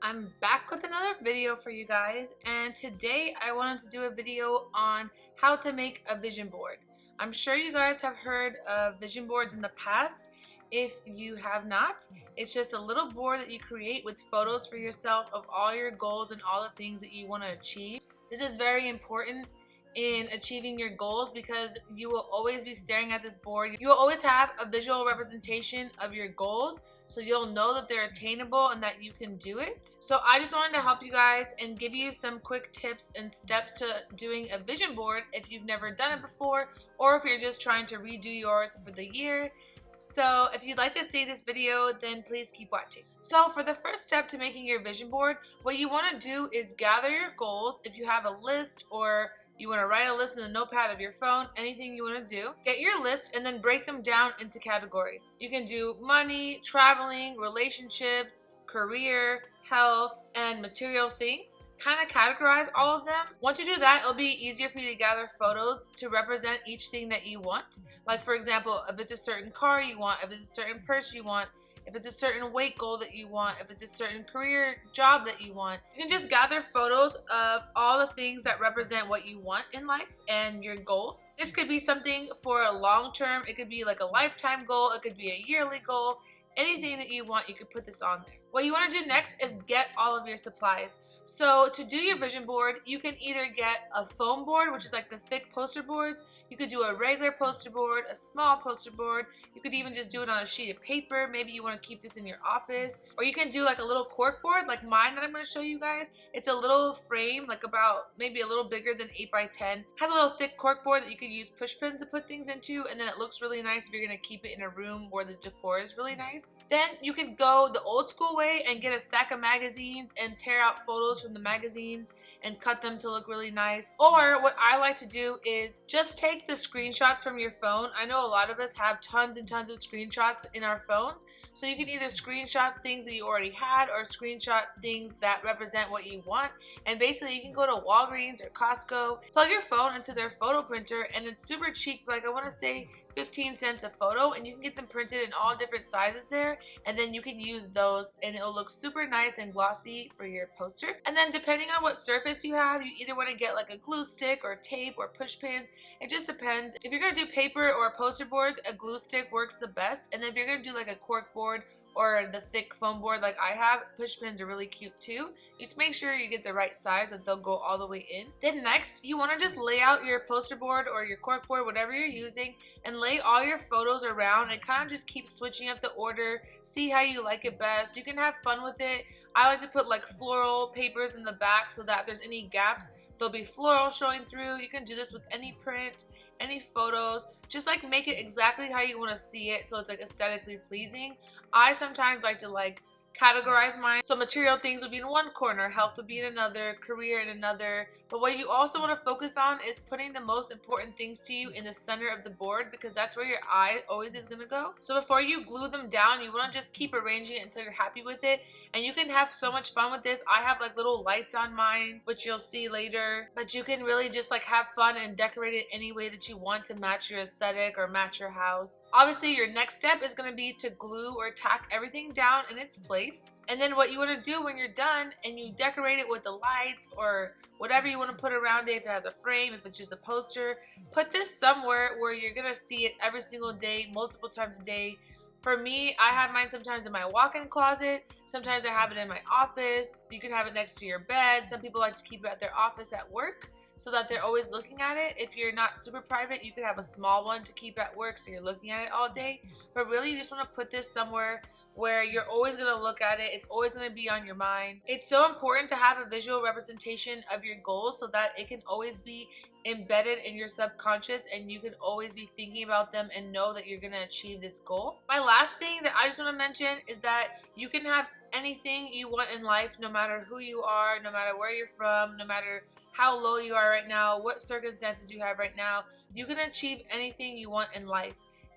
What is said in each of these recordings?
I'm back with another video for you guys, and today I wanted to do a video on how to make a vision board. I'm sure you guys have heard of vision boards in the past. If you have not, it's just a little board that you create with photos for yourself of all your goals and all the things that you want to achieve. This is very important in achieving your goals because you will always be staring at this board. You will always have a visual representation of your goals, so you'll know that they're attainable and that you can do it. So I just wanted to help you guys and give you some quick tips and steps to doing a vision board if you've never done it before, or if you're just trying to redo yours for the year. So if you'd like to see this video, then please keep watching. So for the first step to making your vision board, what you want to do is gather your goals. If you have a list or you want to write a list in the notepad of your phone, anything you want to do, get your list and then break them down into categories. You can do money, traveling, relationships, career, health, and material things. Kind of categorize all of them. Once you do that, it'll be easier for you to gather photos to represent each thing that you want. Like for example, if it's a certain car you want, if it's a certain purse you want, if it's a certain weight goal that you want, if it's a certain career job that you want. You can just gather photos of all the things that represent what you want in life and your goals. This could be something for a long term. It could be like a lifetime goal. It could be a yearly goal. Anything that you want, you could put this on there. What you want to do next is get all of your supplies. So to do your vision board, you can either get a foam board, which is like the thick poster boards. You could do a regular poster board, a small poster board. You could even just do it on a sheet of paper. Maybe you want to keep this in your office. Or you can do like a little cork board like mine that I'm going to show you guys. It's a little frame, like about maybe a little bigger than 8 by 10. It has a little thick cork board that you could use push pins to put things into, and then it looks really nice if you're going to keep it in a room where the decor is really nice. Then you can go the old school way and get a stack of magazines and tear out photos from the magazines and cut them to look really nice. Or what I like to do is just take the screenshots from your phone. I know a lot of us have tons and tons of screenshots in our phones, so you can either screenshot things that you already had or screenshot things that represent what you want. And basically you can go to Walgreens or Costco, plug your phone into their photo printer, and it's super cheap, like I want to say 15 cents a photo, and you can get them printed in all different sizes there, and then you can use those and it'll look super nice and glossy for your poster. And then depending on what surface you have, you either want to get like a glue stick or tape or push pins. It just depends. If you're going to do paper or a poster board, a glue stick works the best. And then if you're going to do like a cork board or the thick foam board like I have, push pins are really cute too. Just make sure you get the right size that they'll go all the way in. Then next, you want to just lay out your poster board or your cork board, whatever you're using, and lay all your photos around and kind of just keep switching up the order. See how you like it best. You can have fun with it. I like to put like floral papers in the back so that if there's any gaps, there'll be floral showing through. You can do this with any print, any photos. Just like make it exactly how you want to see it so it's like aesthetically pleasing. I sometimes like to like categorize mine. So material things would be in one corner, health would be in another, career in another. But what you also want to focus on is putting the most important things to you in the center of the board, because that's where your eye always is going to go. So before you glue them down, you want to just keep arranging it until you're happy with it. And you can have so much fun with this. I have like little lights on mine, which you'll see later. But you can really just like have fun and decorate it any way that you want to match your aesthetic or match your house. Obviously, your next step is going to be to glue or tack everything down in its place. And then what you want to do when you're done and you decorate it with the lights or whatever you want to put around it, if it has a frame, if it's just a poster, put this somewhere where you're going to see it every single day, multiple times a day. For me, I have mine sometimes in my walk-in closet. Sometimes I have it in my office. You can have it next to your bed. Some people like to keep it at their office at work so that they're always looking at it. If you're not super private, you could have a small one to keep at work so you're looking at it all day. But really, you just want to put this somewhere where you're always going to look at it. It's always going to be on your mind. It's so important to have a visual representation of your goals so that it can always be embedded in your subconscious and you can always be thinking about them and know that you're going to achieve this goal. My last thing that I just want to mention is that you can have anything you want in life, no matter who you are, no matter where you're from, no matter how low you are right now, what circumstances you have right now. You can achieve anything you want in life.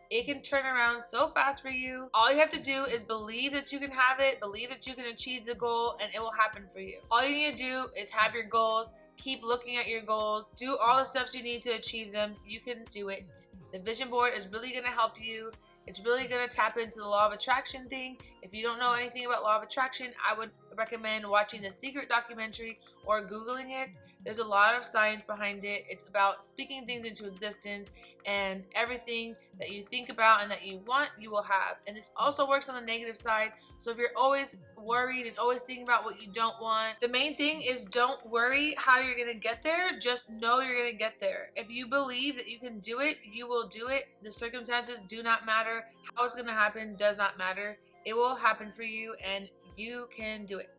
It can turn around so fast for you. All you have to do is believe that you can have it, believe that you can achieve the goal, and it will happen for you. All you need to do is have your goals, keep looking at your goals, do all the steps you need to achieve them. You can do it. The vision board is really going to help you. It's really going to tap into the law of attraction thing. If you don't know anything about law of attraction, I would recommend watching The Secret documentary or Googling it. There's a lot of science behind it. It's about speaking things into existence, and everything that you think about and that you want, you will have. And this also works on the negative side. So if you're always worried and always thinking about what you don't want, the main thing is don't worry how you're going to get there. Just know you're going to get there. If you believe that you can do it, you will do it. The circumstances do not matter. How it's going to happen does not matter. It will happen for you, and you can do it.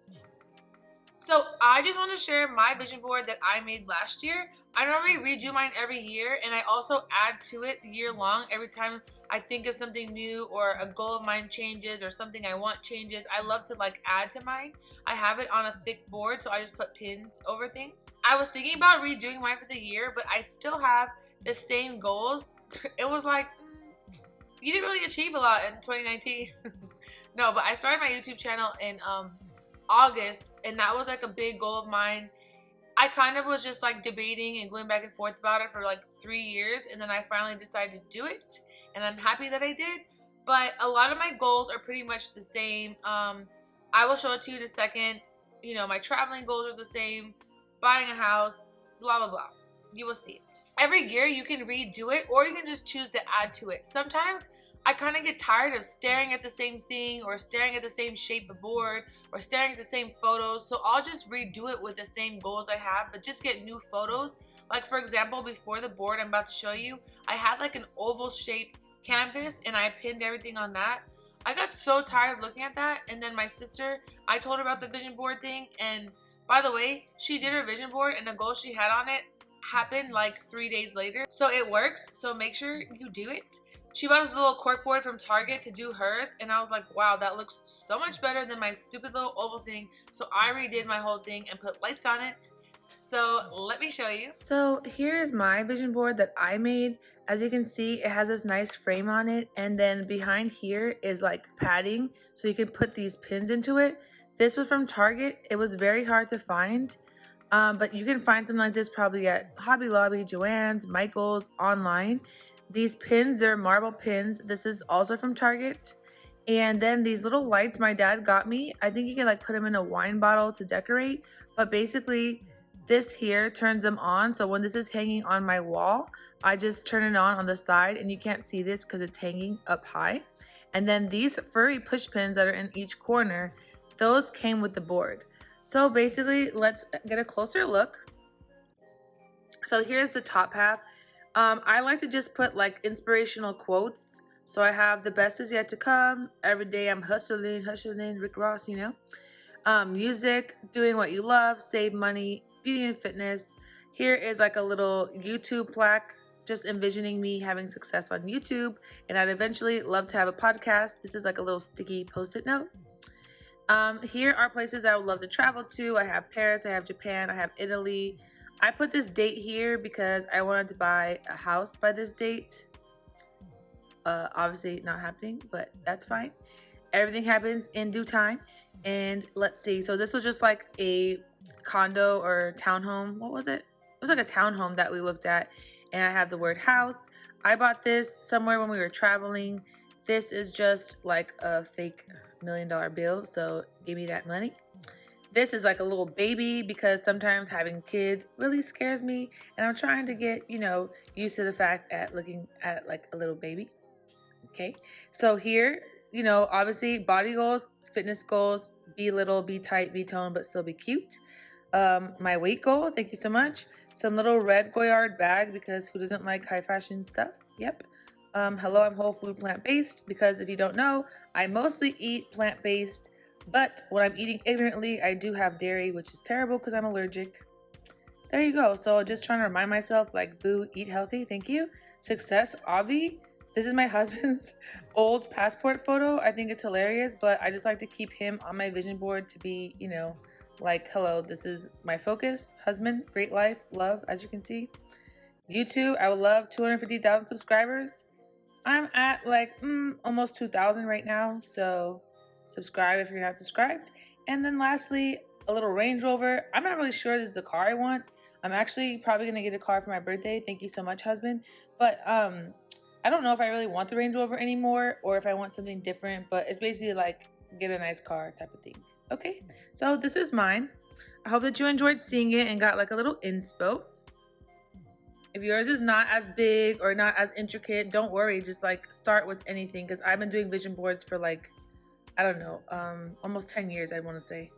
So I just want to share my vision board that I made last year. I normally redo mine every year, and I also add to it year long. Every time I think of something new or a goal of mine changes or something I want changes, I love to like add to mine. I have it on a thick board, so I just put pins over things. I was thinking about redoing mine for the year, but I still have the same goals. It was like, you didn't really achieve a lot in 2019. No, but I started my YouTube channel in August, and that was like a big goal of mine. I kind of was just like debating and going back and forth about it for like 3 years, and then I finally decided to do it, and I'm happy that I did. But a lot of my goals are pretty much the same. I will show it to you in a second. You know, my traveling goals are the same, buying a house, blah blah blah. You will see it. Every year you can redo it, or you can just choose to add to it. Sometimes I kind of get tired of staring at the same thing, or staring at the same shape of board, or staring at the same photos. So I'll just redo it with the same goals I have, but just get new photos. Like for example, before the board I'm about to show you, I had like an oval shaped canvas and I pinned everything on that. I got so tired of looking at that, and then my sister, I told her about the vision board thing, and by the way, she did her vision board, and the goal she had on it happened like 3 days later. So it works, so make sure you do it. She bought this little cork board from Target to do hers, and I was like, wow, that looks so much better than my stupid little oval thing. So I redid my whole thing and put lights on it. So let me show you. So here is my vision board that I made. As you can see, it has this nice frame on it, and then behind here is like padding, so you can put these pins into it. This was from Target. It was very hard to find, but you can find something like this probably at Hobby Lobby, Joann's, Michael's, online. These pins, they're marble pins. This is also from Target. And then these little lights my dad got me. I think you can like put them in a wine bottle to decorate. But basically, this here turns them on. So when this is hanging on my wall, I just turn it on the side. And you can't see this because it's hanging up high. And then these furry push pins that are in each corner, those came with the board. So basically, let's get a closer look. So here's the top half. I like to just put like inspirational quotes. So I have the best is yet to come. Every day I'm hustling, Rick Ross, you know. Music, doing what you love, save money, beauty and fitness. Here is like a little YouTube plaque, just envisioning me having success on YouTube. And I'd eventually love to have a podcast. This is like a little sticky post-it note. Here are places that I would love to travel to. I have Paris, I have Japan, I have Italy. I put this date here because I wanted to buy a house by this date. Obviously not happening, but that's fine. Everything happens in due time. And let's see. So this was just like a condo or townhome. What was it? It was like a townhome that we looked at. And I have the word house. I bought this somewhere when we were traveling. This is just like a fake $1 million bill. So give me that money. This is like a little baby because sometimes having kids really scares me, and I'm trying to get, you know, used to the fact at looking at like a little baby. Okay, so here, you know, obviously body goals, fitness goals, be little, be tight, be toned, but still be cute. My weight goal, thank you so much. Some little red Goyard bag because who doesn't like high fashion stuff? Yep. Hello, I'm whole food plant-based because if you don't know, I mostly eat plant-based. But when I'm eating ignorantly, I do have dairy, which is terrible because I'm allergic. There you go. So just trying to remind myself, like, boo, eat healthy. Thank you. Success, Avi. This is my husband's old passport photo. I think it's hilarious, but I just like to keep him on my vision board to be, you know, like, hello, this is my focus. Husband, great life, love, as you can see. YouTube, I would love 250,000 subscribers. I'm at like almost 2,000 right now, so subscribe if you're not subscribed. And then lastly, a little Range Rover. I'm not really sure this is the car I want. I'm actually probably gonna get a car for my birthday. Thank you so much, husband. But I don't know if I really want the Range Rover anymore or if I want something different. But it's basically like get a nice car type of thing. Okay, so this is mine. I hope that you enjoyed seeing it and got like a little inspo. If yours is not as big or not as intricate, don't worry. Just like start with anything, because I've been doing vision boards for like, I don't know, almost 10 years, I want to say.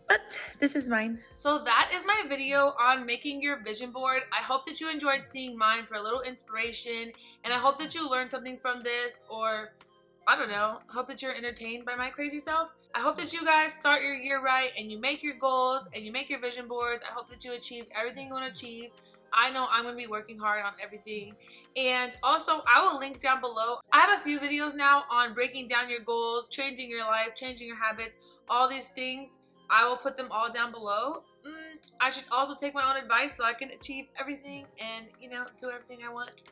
But this is mine. So that is my video on making your vision board. I hope that you enjoyed seeing mine for a little inspiration, and I hope that you learned something from this, or I don't know, I hope that you're entertained by my crazy self. I hope that you guys start your year right and you make your goals and you make your vision boards. I hope that you achieve everything you want to achieve. I know I'm going to be working hard on everything. And also, I will link down below. I have a few videos now on breaking down your goals, changing your life, changing your habits, all these things. I will put them all down below. I should also take my own advice so I can achieve everything and, you know, do everything I want.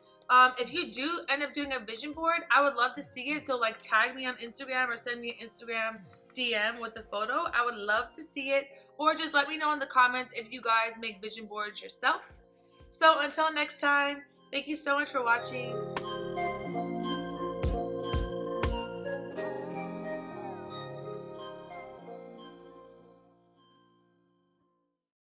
If you do end up doing a vision board, I would love to see it. So like tag me on Instagram or send me an Instagram DM with the photo. I would love to see it. Or just let me know in the comments if you guys make vision boards yourself. So until next time, thank you so much for watching.